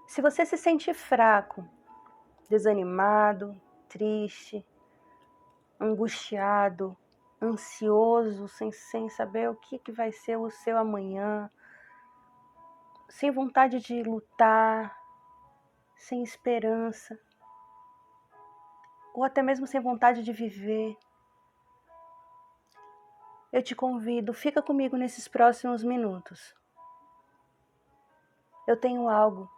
Se você se sente fraco, desanimado, triste, angustiado, ansioso, sem saber o que vai ser o seu amanhã, sem vontade de lutar, sem esperança, ou até mesmo sem vontade de viver, eu te convido, fica comigo nesses próximos minutos. Eu tenho algo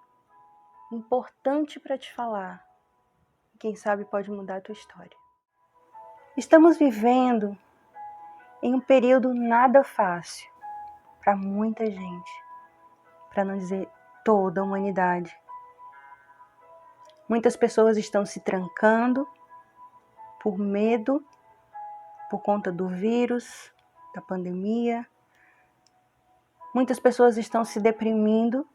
importante para te falar. Quem sabe pode mudar a tua história. Estamos vivendo em um período nada fácil para muita gente, para não dizer toda a humanidade. Muitas pessoas estão se trancando por medo, por conta do vírus, da pandemia. Muitas pessoas estão se deprimindo,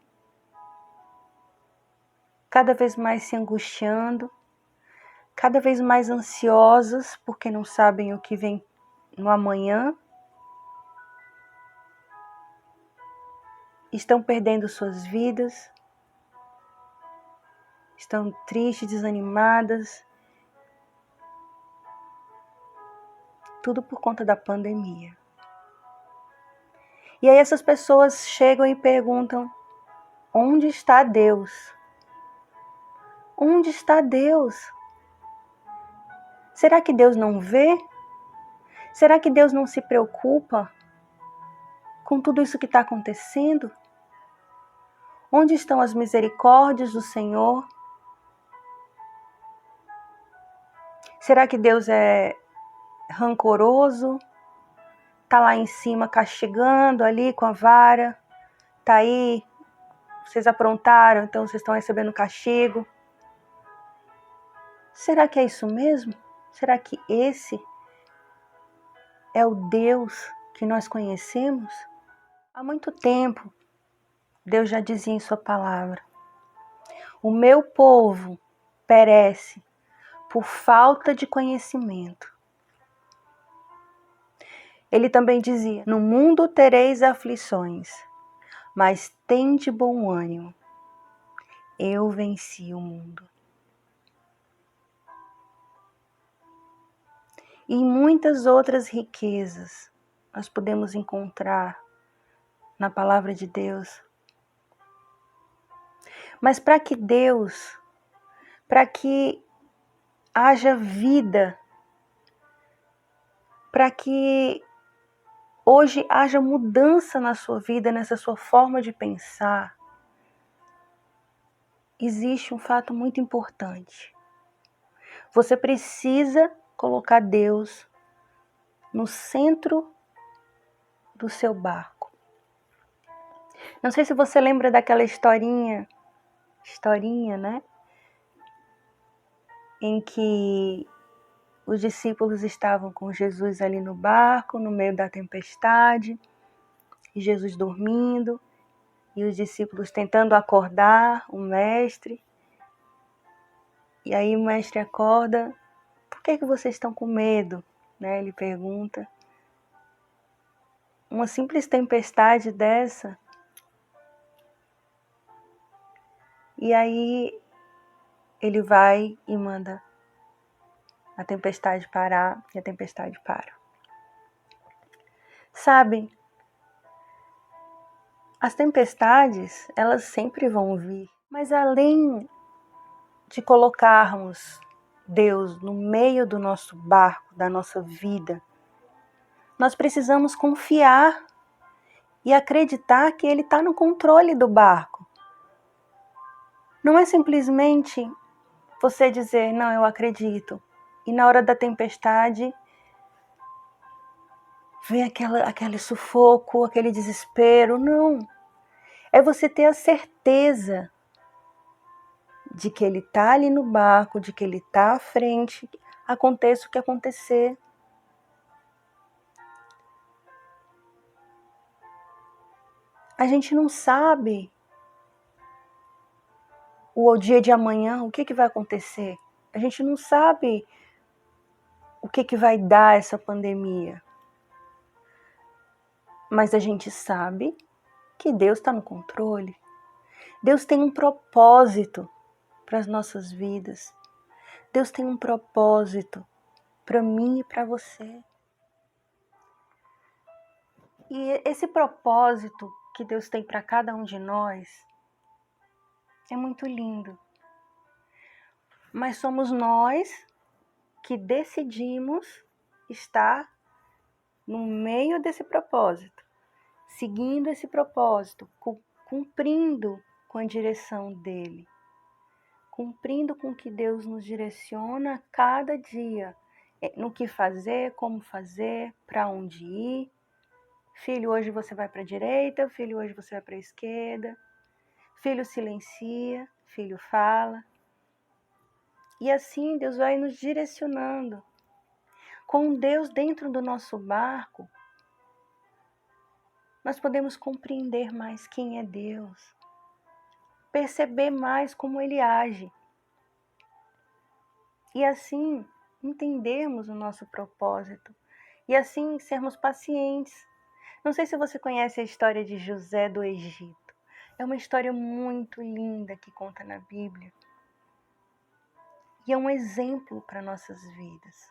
cada vez mais se angustiando, cada vez mais ansiosas porque não sabem o que vem no amanhã. Estão perdendo suas vidas, estão tristes, desanimadas. Tudo por conta da pandemia. E aí essas pessoas chegam e perguntam: onde está Deus? Onde está Deus? Será que Deus não vê? Será que Deus não se preocupa com tudo isso que está acontecendo? Onde estão as misericórdias do Senhor? Será que Deus é rancoroso? Está lá em cima castigando ali com a vara? Está aí, vocês aprontaram, então vocês estão recebendo castigo? Será que é isso mesmo? Será que esse é o Deus que nós conhecemos? Há muito tempo, Deus já dizia em sua palavra: o meu povo perece por falta de conhecimento. Ele também dizia: no mundo tereis aflições, mas tende bom ânimo. Eu venci o mundo. E muitas outras riquezas nós podemos encontrar na palavra de Deus. Mas para que Deus, para que haja vida, para que hoje haja mudança na sua vida, nessa sua forma de pensar, existe um fato muito importante. Você precisa colocar Deus no centro do seu barco. Não sei se você lembra daquela historinha, né? Em que os discípulos estavam com Jesus ali no barco, no meio da tempestade, e Jesus dormindo, e os discípulos tentando acordar o mestre. E aí o mestre acorda: por que vocês estão com medo? Né? Ele pergunta. Uma simples tempestade dessa. E aí ele vai e manda a tempestade parar, e a tempestade para. Sabe, as tempestades, elas sempre vão vir, mas além de colocarmos Deus no meio do nosso barco, da nossa vida, nós precisamos confiar e acreditar que Ele está no controle do barco. Não é simplesmente você dizer: não, eu acredito, e na hora da tempestade vem aquele sufoco, aquele desespero. Não. É você ter a certeza de que Ele está ali no barco, de que Ele está à frente, aconteça o que acontecer. A gente não sabe o dia de amanhã, o que vai acontecer. A gente não sabe o que vai dar essa pandemia. Mas a gente sabe que Deus está no controle. Deus tem um propósito para as nossas vidas. Deus tem um propósito para mim e para você. E esse propósito que Deus tem para cada um de nós é muito lindo. Mas somos nós que decidimos estar no meio desse propósito, seguindo esse propósito, cumprindo com a direção dele, cumprindo com o que Deus nos direciona a cada dia, no que fazer, como fazer, para onde ir. Filho, hoje você vai para a direita, filho, hoje você vai para a esquerda. Filho silencia, filho fala. E assim Deus vai nos direcionando. Com Deus dentro do nosso barco, nós podemos compreender mais quem é Deus, perceber mais como Ele age. E assim entendermos o nosso propósito. E assim sermos pacientes. Não sei se você conhece a história de José do Egito. É uma história muito linda que conta na Bíblia. E é um exemplo para nossas vidas.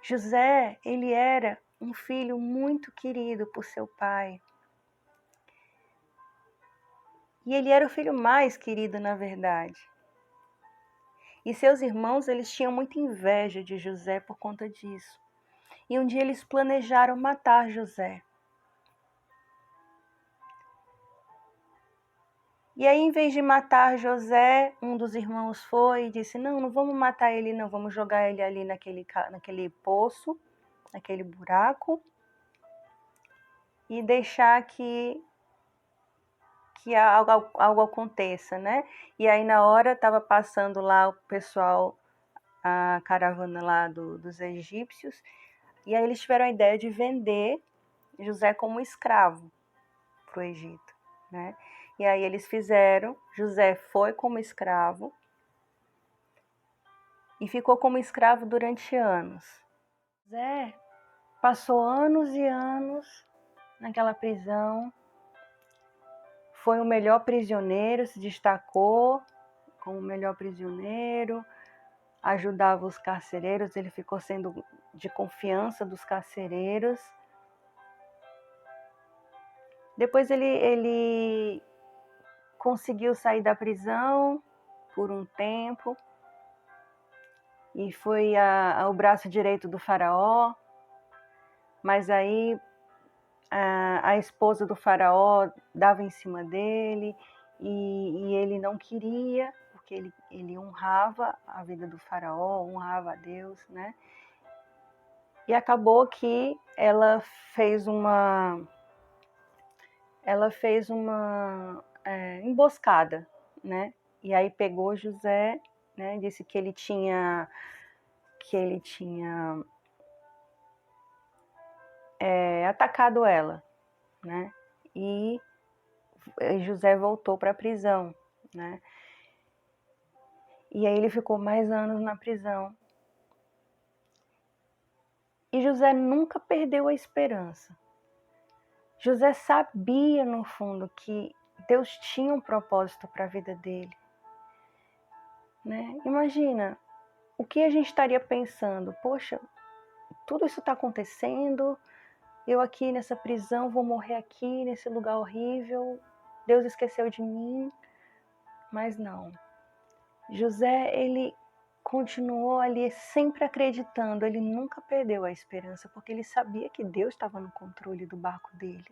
José, ele era um filho muito querido por seu pai. E ele era o filho mais querido, na verdade. E seus irmãos, eles tinham muita inveja de José por conta disso. E um dia eles planejaram matar José. E aí, em vez de matar José, um dos irmãos foi e disse, não vamos matar ele não, vamos jogar ele ali naquele poço, naquele buraco, e deixar que algo aconteça, né? E aí na hora estava passando lá o pessoal, a caravana lá dos egípcios, e aí eles tiveram a ideia de vender José como escravo para o Egito, né? E aí eles fizeram, José foi como escravo e ficou como escravo durante anos. José passou anos e anos naquela prisão, foi o melhor prisioneiro, se destacou como o melhor prisioneiro, ajudava os carcereiros, ele ficou sendo de confiança dos carcereiros. Depois ele conseguiu sair da prisão por um tempo e foi o braço direito do faraó, mas aí a esposa do faraó dava em cima dele e ele não queria, porque ele honrava a vida do faraó, honrava a Deus, né? E acabou que ela fez uma emboscada, né? E aí pegou José, né? Disse que ele tinha atacado ela, né? E José voltou para a prisão, né? E aí ele ficou mais anos na prisão. E José nunca perdeu a esperança. José sabia no fundo que Deus tinha um propósito para a vida dele, né? Imagina, o que a gente estaria pensando? Poxa, tudo isso está acontecendo, eu aqui nessa prisão, vou morrer aqui, nesse lugar horrível, Deus esqueceu de mim. Mas não. José, ele continuou ali sempre acreditando, ele nunca perdeu a esperança, porque ele sabia que Deus estava no controle do barco dele.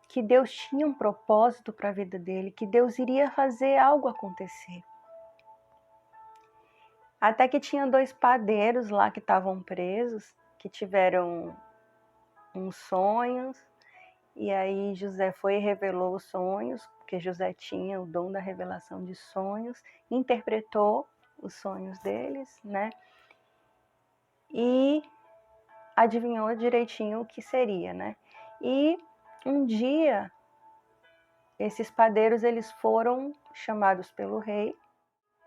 Que Deus tinha um propósito para a vida dele, que Deus iria fazer algo acontecer. Até que tinha 2 padeiros lá que estavam presos, que tiveram uns sonhos, e aí José foi e revelou os sonhos, porque José tinha o dom da revelação de sonhos, interpretou os sonhos deles, né? E adivinhou direitinho o que seria, né? E um dia, esses padeiros, eles foram chamados pelo rei,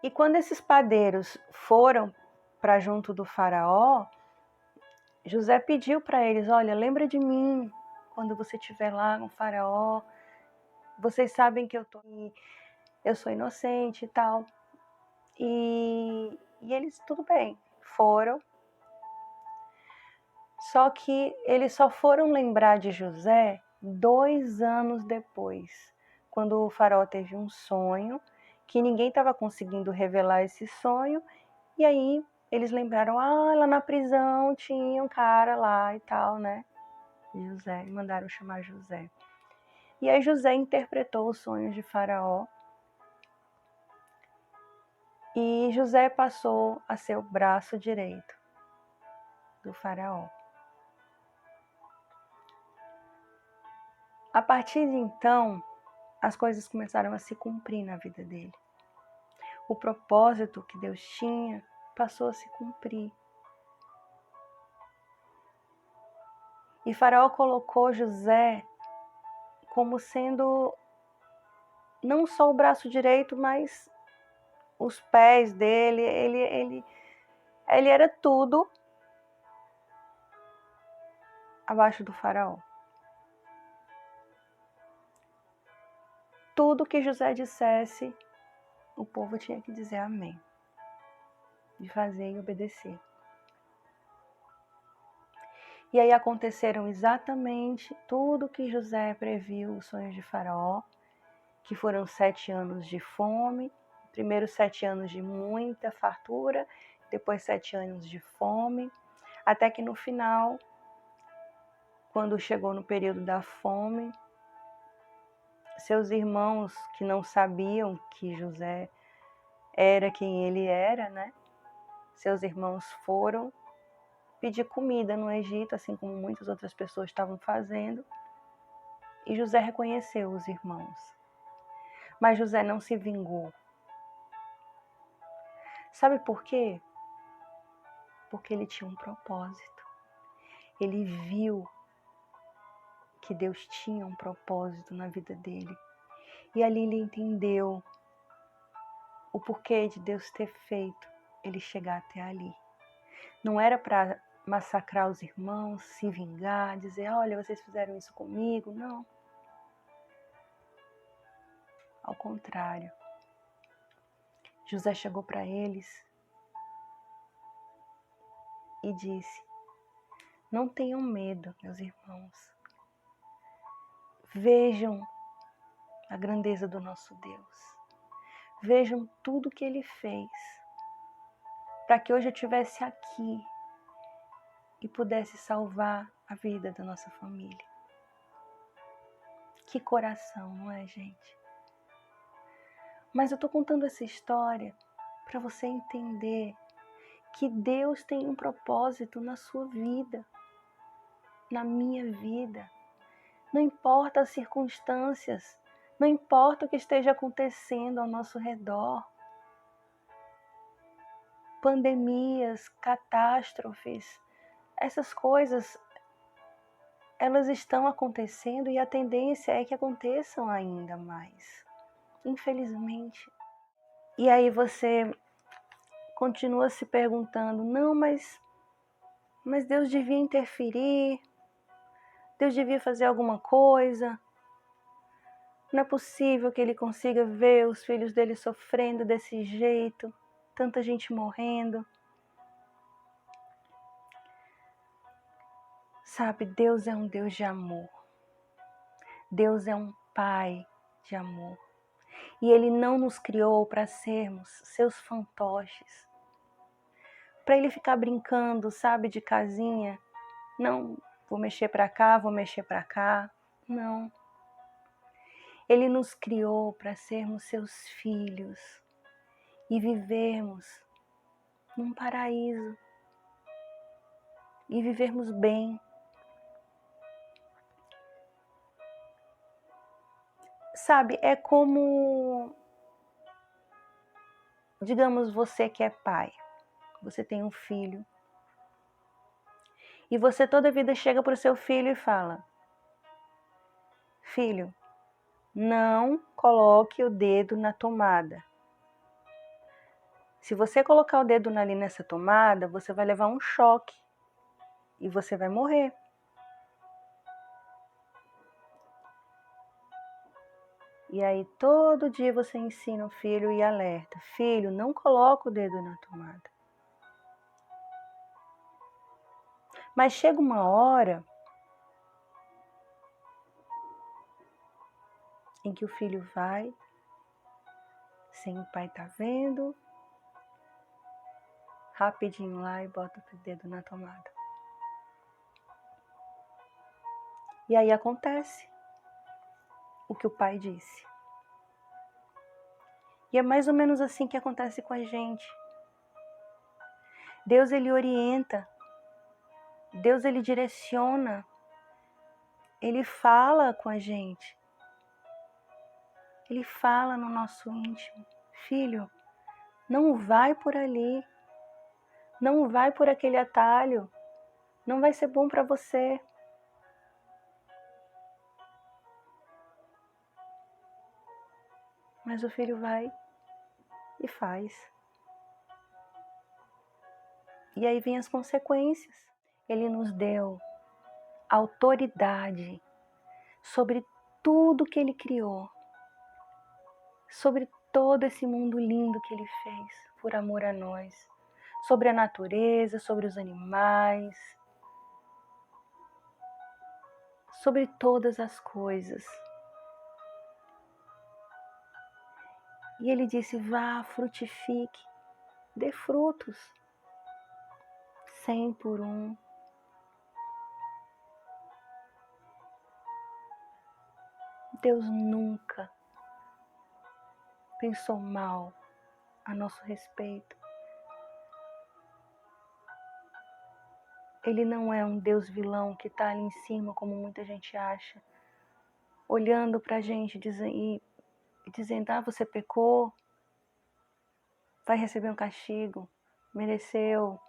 e quando esses padeiros foram para junto do faraó, José pediu para eles, olha, lembra de mim quando você estiver lá com o faraó, vocês sabem que eu sou inocente e tal. E eles, tudo bem, foram. Só que eles só foram lembrar de José 2 anos depois, quando o faraó teve um sonho, que ninguém estava conseguindo revelar esse sonho, e aí eles lembraram, lá na prisão tinha um cara lá e tal, né? José, mandaram chamar José. E aí José interpretou os sonhos de Faraó, e José passou a ser o braço direito do Faraó. A partir de então, as coisas começaram a se cumprir na vida dele. O propósito que Deus tinha passou a se cumprir. E Faraó colocou José como sendo não só o braço direito, mas os pés dele. Ele era tudo abaixo do Faraó. Tudo que José dissesse, o povo tinha que dizer amém, de fazer e obedecer. E aí aconteceram exatamente tudo que José previu, os sonhos de Faraó, que foram 7 anos de fome, primeiro 7 anos de muita fartura, depois 7 anos de fome, até que no final, quando chegou no período da fome, seus irmãos que não sabiam que José era quem ele era, né? Seus irmãos foram pedir comida no Egito, assim como muitas outras pessoas estavam fazendo, e José reconheceu os irmãos. Mas José não se vingou. Sabe por quê? Porque ele tinha um propósito. Ele viu que Deus tinha um propósito na vida dele. E ali ele entendeu o porquê de Deus ter feito ele chegar até ali. Não era para massacrar os irmãos, se vingar, dizer, olha, vocês fizeram isso comigo. Não. Ao contrário. José chegou para eles e disse, não tenham medo, meus irmãos. Vejam a grandeza do nosso Deus. Vejam tudo que Ele fez para que hoje eu estivesse aqui e pudesse salvar a vida da nossa família. Que coração, não é, gente? Mas eu estou contando essa história para você entender que Deus tem um propósito na sua vida, na minha vida. Não importa as circunstâncias, não importa o que esteja acontecendo ao nosso redor. Pandemias, catástrofes, essas coisas, elas estão acontecendo e a tendência é que aconteçam ainda mais, infelizmente. E aí você continua se perguntando, não, mas Deus devia interferir, Deus devia fazer alguma coisa. Não é possível que Ele consiga ver os filhos dele sofrendo desse jeito, tanta gente morrendo. Sabe, Deus é um Deus de amor. Deus é um Pai de amor. E Ele não nos criou para sermos seus fantoches. Para Ele ficar brincando, sabe, de casinha. Não, vou mexer para cá, vou mexer para cá. Não. Ele nos criou para sermos seus filhos e vivermos num paraíso. E vivermos bem. Sabe, é como, digamos, você que é pai, você tem um filho, e você toda a vida chega para o seu filho e fala, filho, não coloque o dedo na tomada. Se você colocar o dedo ali nessa tomada, você vai levar um choque e você vai morrer. E aí todo dia você ensina o filho e alerta: filho, não coloca o dedo na tomada. Mas chega uma hora em que o filho vai, sem o pai tá vendo, rapidinho lá e bota o dedo na tomada. E aí acontece o que o pai disse. E é mais ou menos assim que acontece com a gente. Deus, ele orienta. Deus, ele direciona. Ele fala com a gente. Ele fala no nosso íntimo: filho, não vai por ali. Não vai por aquele atalho. Não vai ser bom para você. Mas o filho vai e faz. E aí vem as consequências. Ele nos deu autoridade sobre tudo que ele criou, sobre todo esse mundo lindo que ele fez por amor a nós, sobre a natureza, sobre os animais, sobre todas as coisas. E ele disse: vá, frutifique, dê frutos, 100 por 1. Deus nunca pensou mal a nosso respeito. Ele não é um Deus vilão que está ali em cima, como muita gente acha, olhando para a gente e dizendo: ah, você pecou, vai receber um castigo, mereceu.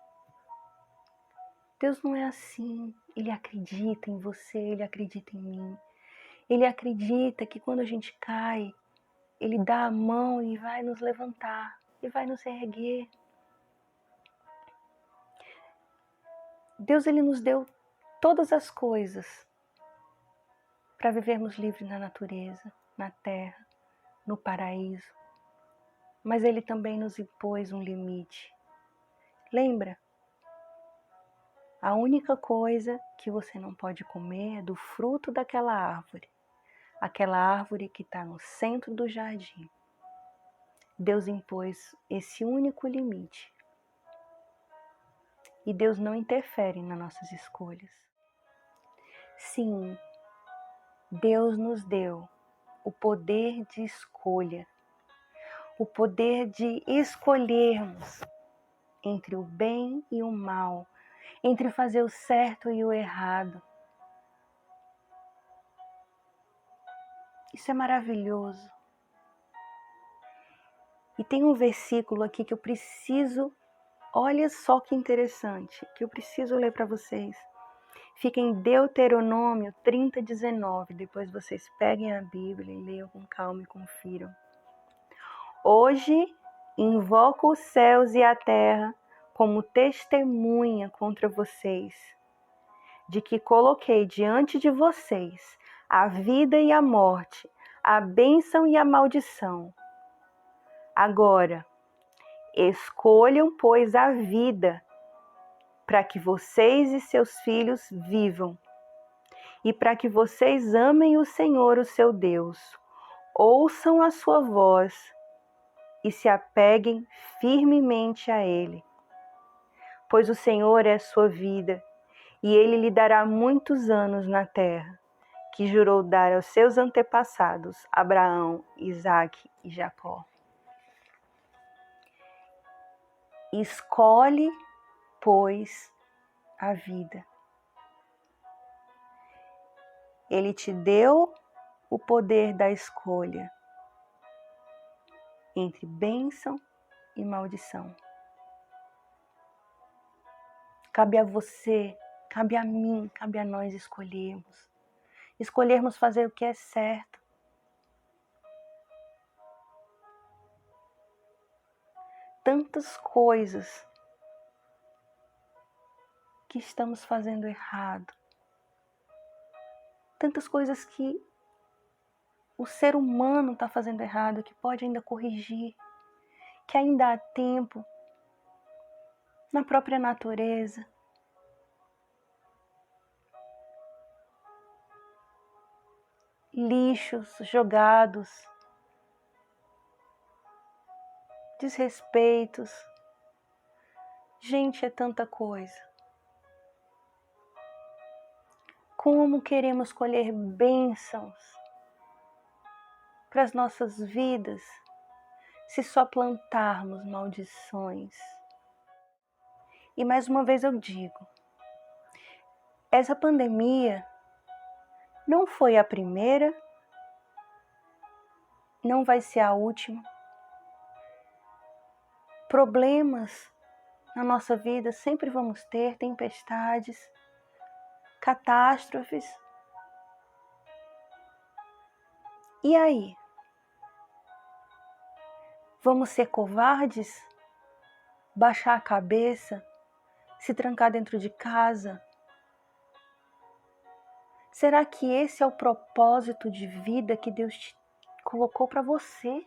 Deus não é assim. Ele acredita em você, ele acredita em mim. Ele acredita que quando a gente cai, ele dá a mão e vai nos levantar, e vai nos erguer. Deus, ele nos deu todas as coisas para vivermos livres na natureza, na terra, no paraíso. Mas ele também nos impôs um limite. Lembra? A única coisa que você não pode comer é do fruto daquela árvore. Aquela árvore que está no centro do jardim. Deus impôs esse único limite. E Deus não interfere nas nossas escolhas. Sim, Deus nos deu o poder de escolha. O poder de escolhermos entre o bem e o mal, entre fazer o certo e o errado. Isso é maravilhoso. E tem um versículo aqui que eu preciso, olha só que interessante, que eu preciso ler para vocês. Fica em Deuteronômio 30:19. Depois vocês peguem a Bíblia e leiam com calma e confiram. Hoje invoco os céus e a terra como testemunha contra vocês, de que coloquei diante de vocês a vida e a morte, a bênção e a maldição. Agora, escolham, pois, a vida, para que vocês e seus filhos vivam, e para que vocês amem o Senhor, o seu Deus, ouçam a sua voz e se apeguem firmemente a Ele. Pois o Senhor é a sua vida, e Ele lhe dará muitos anos na terra, que jurou dar aos seus antepassados, Abraão, Isaque e Jacó. Escolhe, pois, a vida. Ele te deu o poder da escolha entre bênção e maldição. Cabe a você, cabe a mim, cabe a nós escolhermos. Escolhermos fazer o que é certo. Tantas coisas que estamos fazendo errado. Tantas coisas que o ser humano está fazendo errado, que pode ainda corrigir, que ainda há tempo na própria natureza. Lixos jogados, desrespeitos. Gente, é tanta coisa. Como queremos colher bênçãos para as nossas vidas se só plantarmos maldições? E mais uma vez eu digo, essa pandemia não foi a primeira, não vai ser a última. Problemas na nossa vida sempre vamos ter, tempestades, catástrofes. E aí? Vamos ser covardes? Baixar a cabeça? Se trancar dentro de casa? Será que esse é o propósito de vida que Deus te colocou para você?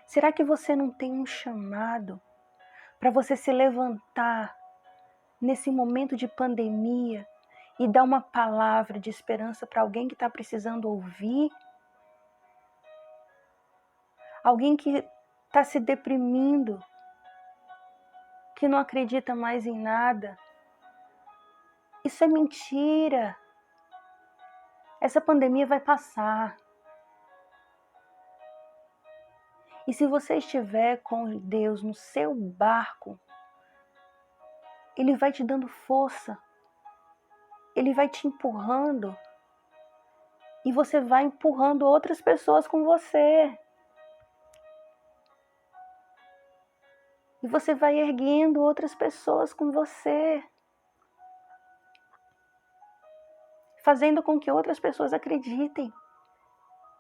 Será que você não tem um chamado para você se levantar nesse momento de pandemia e dar uma palavra de esperança para alguém que está precisando ouvir? Alguém que está se deprimindo, que não acredita mais em nada. Isso é mentira. Essa pandemia vai passar. E se você estiver com Deus no seu barco, Ele vai te dando força, Ele vai te empurrando e você vai empurrando outras pessoas com você. E você vai erguendo outras pessoas com você, fazendo com que outras pessoas acreditem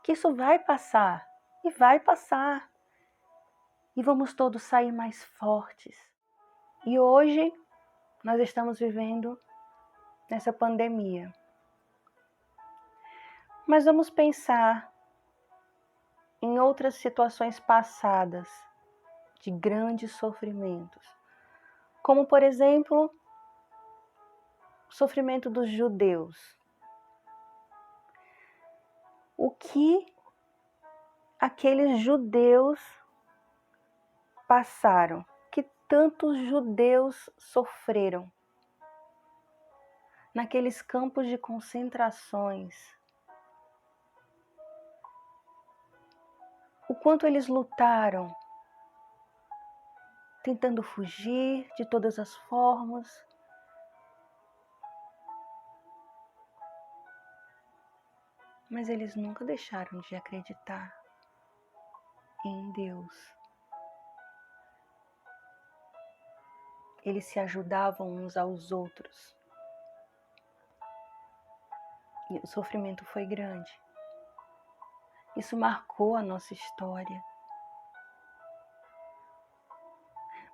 que isso vai passar e vai passar. E vamos todos sair mais fortes. E hoje nós estamos vivendo nessa pandemia. Mas vamos pensar em outras situações passadas de grandes sofrimentos, como por exemplo, o sofrimento dos judeus. O que aqueles judeus passaram, que tantos judeus sofreram naqueles campos de concentrações, o quanto eles lutaram, tentando fugir de todas as formas, mas eles nunca deixaram de acreditar em Deus. Eles se ajudavam uns aos outros. E o sofrimento foi grande. Isso marcou a nossa história.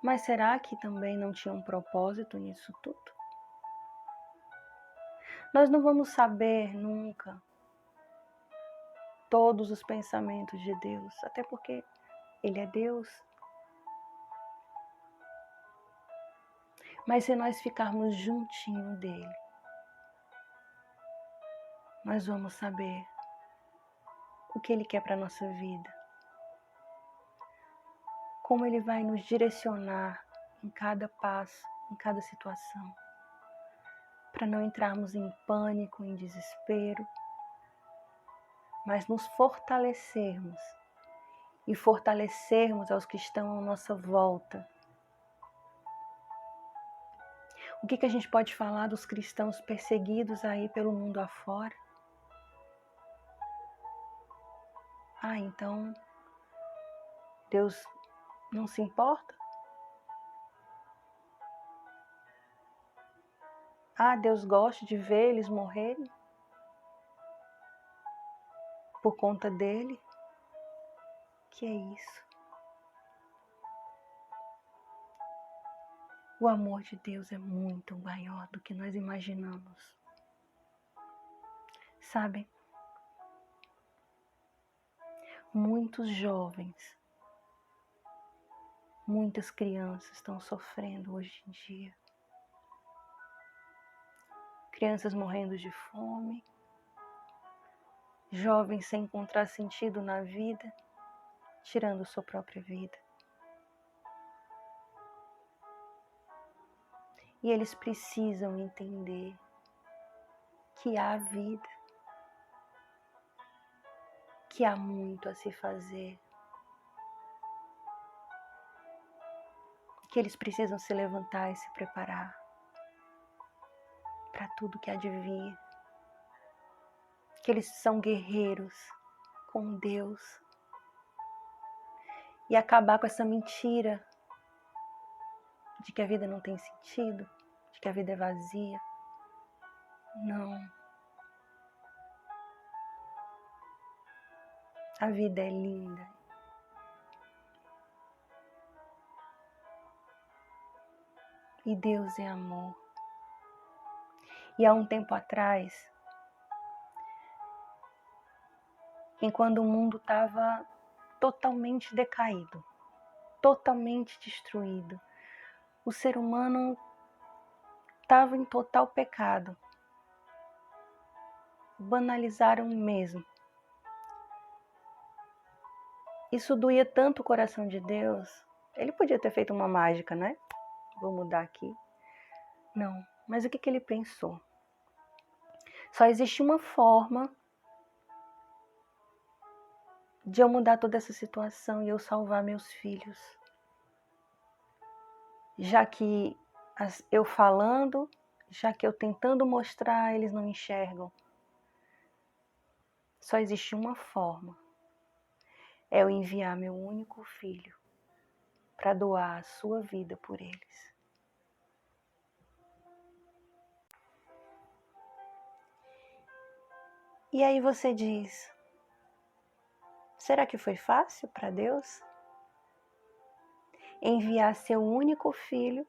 Mas será que também não tinha um propósito nisso tudo? Nós não vamos saber nunca todos os pensamentos de Deus, até porque Ele é Deus. Mas se nós ficarmos juntinho dEle, nós vamos saber o que Ele quer para a nossa vida, como Ele vai nos direcionar em cada passo, em cada situação, para não entrarmos em pânico, em desespero, mas nos fortalecermos e fortalecermos aos que estão à nossa volta. O que a gente pode falar dos cristãos perseguidos aí pelo mundo afora? Então Deus não se importa? Deus gosta de ver eles morrerem por conta dele? Que é isso? O amor de Deus é muito maior do que nós imaginamos. Sabem, muitos jovens, muitas crianças estão sofrendo hoje em dia. Crianças morrendo de fome, jovens sem encontrar sentido na vida, tirando sua própria vida. E eles precisam entender que há vida, que há muito a se fazer, que eles precisam se levantar e se preparar para tudo que há de vir, que eles são guerreiros com Deus e acabar com essa mentira de que a vida não tem sentido, de que a vida é vazia. Não. A vida é linda. E Deus é amor. E há um tempo atrás, enquanto o mundo estava totalmente decaído, totalmente destruído, o ser humano estava em total pecado. Banalizaram mesmo. Isso doía tanto o coração de Deus. Ele podia ter feito uma mágica, né? Vou mudar aqui. Não, mas o que ele pensou? Só existe uma forma de eu mudar toda essa situação e eu salvar meus filhos. Já que eu falando, já que eu tentando mostrar, eles não enxergam. Só existe uma forma. É eu enviar meu único filho para doar a sua vida por eles. E aí você diz, será que foi fácil para Deus enviar seu único filho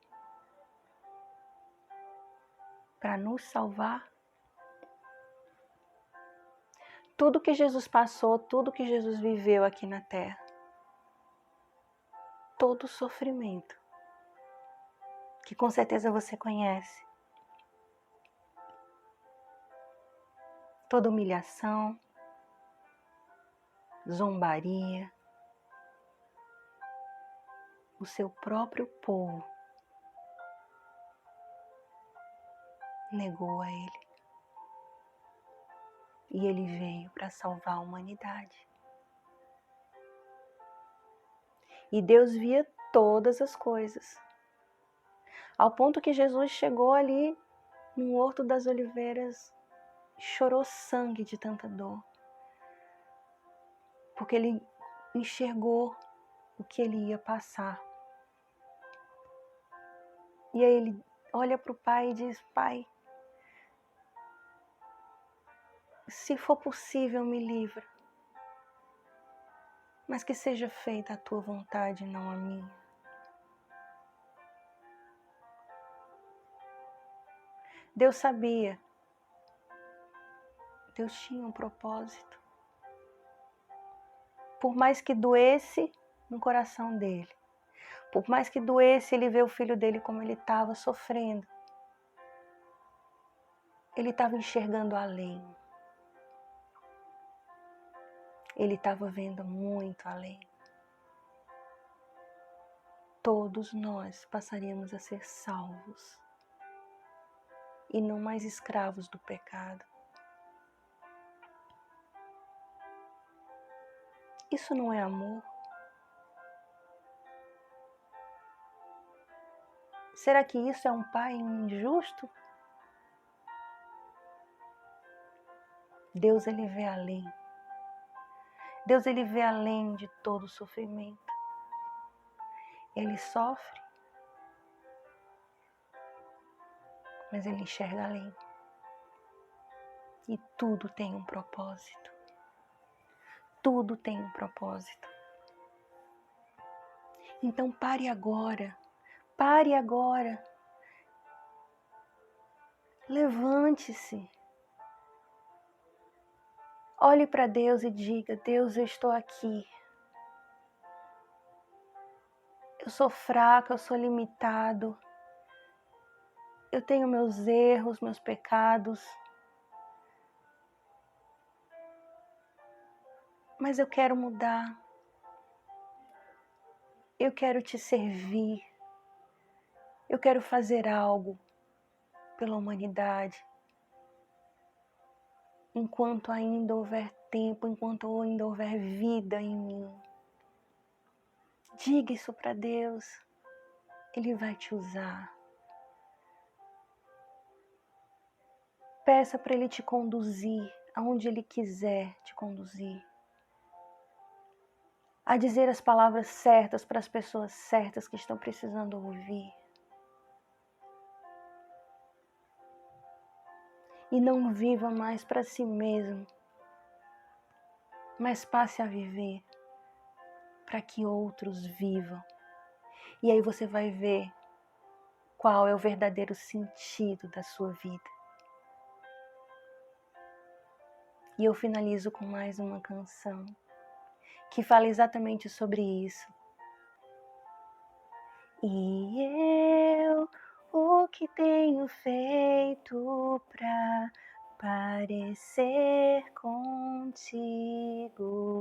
para nos salvar? Tudo que Jesus passou, tudo que Jesus viveu aqui na terra, todo o sofrimento, que com certeza você conhece, toda humilhação, zombaria, o seu próprio povo negou a ele. E ele veio para salvar a humanidade. E Deus via todas as coisas. Ao ponto que Jesus chegou ali no Horto das Oliveiras, chorou sangue de tanta dor. Porque ele enxergou o que ele ia passar. E aí ele olha para o Pai e diz, Pai, se for possível, me livra. Mas que seja feita a tua vontade, não a minha. Deus sabia. Deus tinha um propósito. Por mais que doesse no coração dele, por mais que doesse ele ver o filho dele como ele estava sofrendo, ele estava enxergando além. Ele estava vendo muito além. Todos nós passaríamos a ser salvos e não mais escravos do pecado. Isso não é amor? Será que isso é um pai injusto? Deus, ele vê além. Deus, ele vê além de todo o sofrimento. Ele sofre, mas ele enxerga além. E tudo tem um propósito. Tudo tem um propósito. Então pare agora. Pare agora. Levante-se. Olhe para Deus e diga: Deus, eu estou aqui. Eu sou fraco, eu sou limitado. Eu tenho meus erros, meus pecados. Mas eu quero mudar. Eu quero te servir. Eu quero fazer algo pela humanidade. Enquanto ainda houver tempo, enquanto ainda houver vida em mim. Diga isso para Deus. Ele vai te usar. Peça para Ele te conduzir aonde Ele quiser te conduzir. A dizer as palavras certas para as pessoas certas que estão precisando ouvir. E não viva mais para si mesmo, mas passe a viver para que outros vivam. E aí você vai ver qual é o verdadeiro sentido da sua vida. E eu finalizo com mais uma canção que fala exatamente sobre isso. E eu, o que tenho feito pra parecer contigo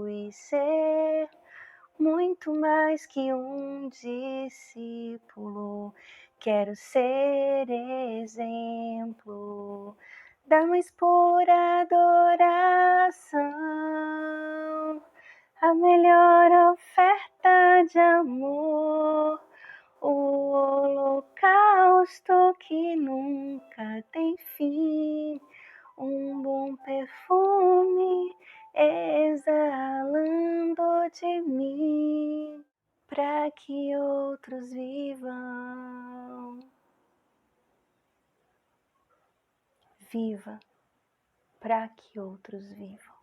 e ser muito mais que um discípulo. Quero ser exemplo da mais pura adoração, a melhor oferta de amor, o holocausto que nunca tem fim, um bom perfume exalando de mim, para que outros vivam. Viva para que outros vivam.